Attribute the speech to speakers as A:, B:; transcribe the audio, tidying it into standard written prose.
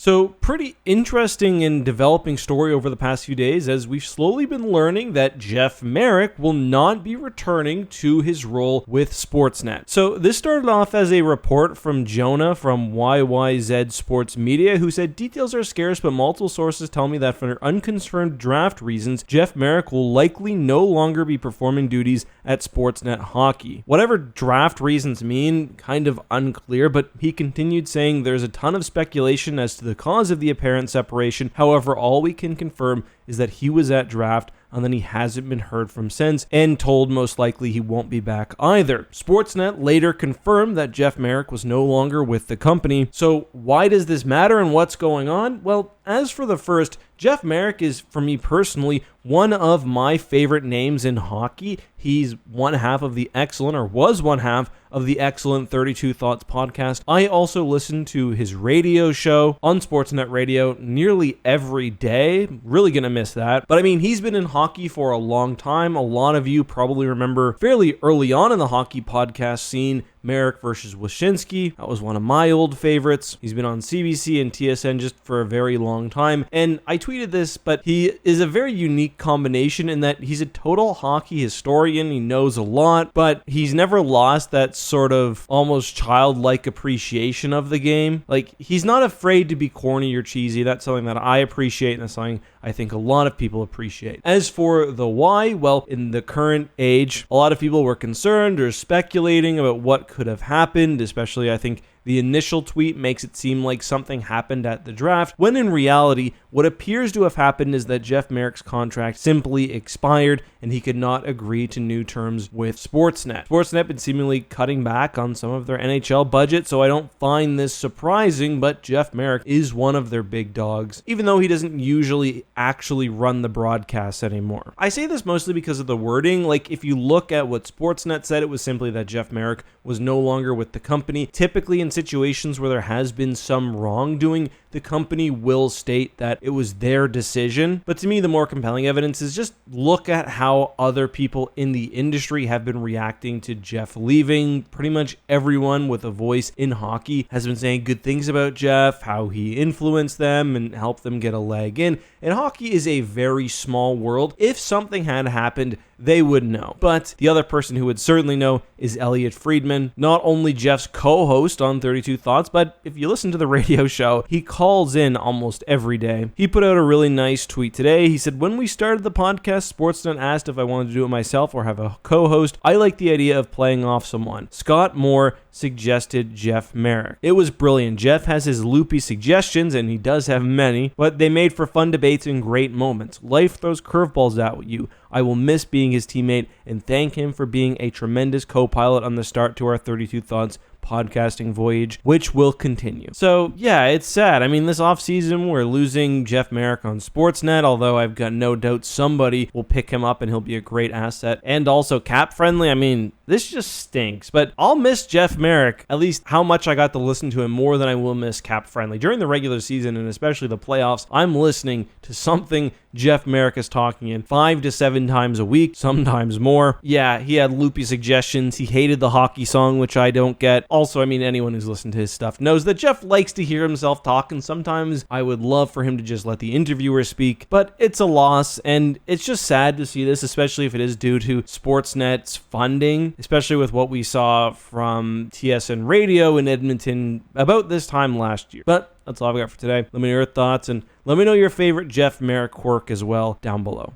A: So pretty interesting and developing story over the past few days, as we've slowly been learning that Jeff Marek will not be returning to his role with Sportsnet. So this started off as a report from Jonah from YYZ Sports Media, who said details are scarce, but multiple sources tell me that for unconfirmed draft reasons, Jeff Marek will likely no longer be performing duties at Sportsnet Hockey. Whatever draft reasons mean, kind of unclear, but he continued saying there's a ton of speculation as to the cause of the apparent separation. However, all we can confirm is that he was at draft and then he hasn't been heard from since, and told most likely he won't be back either. Sportsnet later confirmed that Jeff Marek was no longer with the company. So why does this matter and what's going on? Well, as for the first, Jeff Marek is, for me personally, one of my favorite names in hockey. He's one half of the excellent, or was one half of the excellent 32 Thoughts podcast. I also listen to his radio show on Sportsnet Radio nearly every day. Really gonna miss that. But I mean, he's been in hockey for a long time. A lot of you probably remember fairly early on in the hockey podcast scene, Marek versus Wyshynski. That was one of my old favorites. He's been on CBC and TSN just for a very long time. And I tweeted this, but he is a very unique combination in that he's a total hockey historian. He knows a lot, but he's never lost that sort of almost childlike appreciation of the game. Like, he's not afraid to be corny or cheesy. That's something that I appreciate, and that's something I think a lot of people appreciate. As for the why, well, in the current age, a lot of people were concerned or speculating about what could have happened, especially I think the initial tweet makes it seem like something happened at the draft, when in reality, what appears to have happened is that Jeff Marek's contract simply expired and he could not agree to new terms with Sportsnet. Sportsnet been seemingly cutting back on some of their NHL budget, so I don't find this surprising, but Jeff Marek is one of their big dogs, even though he doesn't usually actually run the broadcasts anymore. I say this mostly because of the wording. Like, if you look at what Sportsnet said, it was simply that Jeff Marek was no longer with the company. Typically in situations where there has been some wrongdoing, the company will state that it was their decision. But to me, the more compelling evidence is just look at how other people in the industry have been reacting to Jeff leaving. Pretty much everyone with a voice in hockey has been saying good things about Jeff, how he influenced them and helped them get a leg in. And hockey is a very small world. If something had happened, they would know. But the other person who would certainly know is Elliot Friedman, not only Jeff's co-host on 32 Thoughts, but if you listen to the radio show, he calls in almost every day. He put out a really nice tweet today. He said, when we started the podcast, Sportsnet asked if I wanted to do it myself or have a co-host. I like the idea of playing off someone. Scott Moore suggested Jeff Marek. It was brilliant. Jeff has his loopy suggestions, and he does have many, but they made for fun debates and great moments. Life throws curveballs at you. I will miss being his teammate and thank him for being a tremendous co-pilot on the start to our 32 Thoughts podcasting voyage, which will continue. So yeah, it's sad. I mean, this offseason, we're losing Jeff Marek on Sportsnet, although I've got no doubt somebody will pick him up and he'll be a great asset. And also cap friendly. I mean, this just stinks, but I'll miss Jeff Marek, at least how much I got to listen to him, more than I will miss cap friendly. During the regular season and especially the playoffs, I'm listening to something Jeff Marek is talking in 5 to 7 times a week, sometimes more. Yeah, he had loopy suggestions. He hated the hockey song, which I don't get. Also, I mean, anyone who's listened to his stuff knows that Jeff likes to hear himself talk, and sometimes I would love for him to just let the interviewer speak, but it's a loss, and it's just sad to see this, especially if it is due to Sportsnet's funding, especially with what we saw from TSN Radio in Edmonton about this time last year. But that's all I've got for today. Let me know your thoughts, and let me know your favorite Jeff Marek quirk as well down below.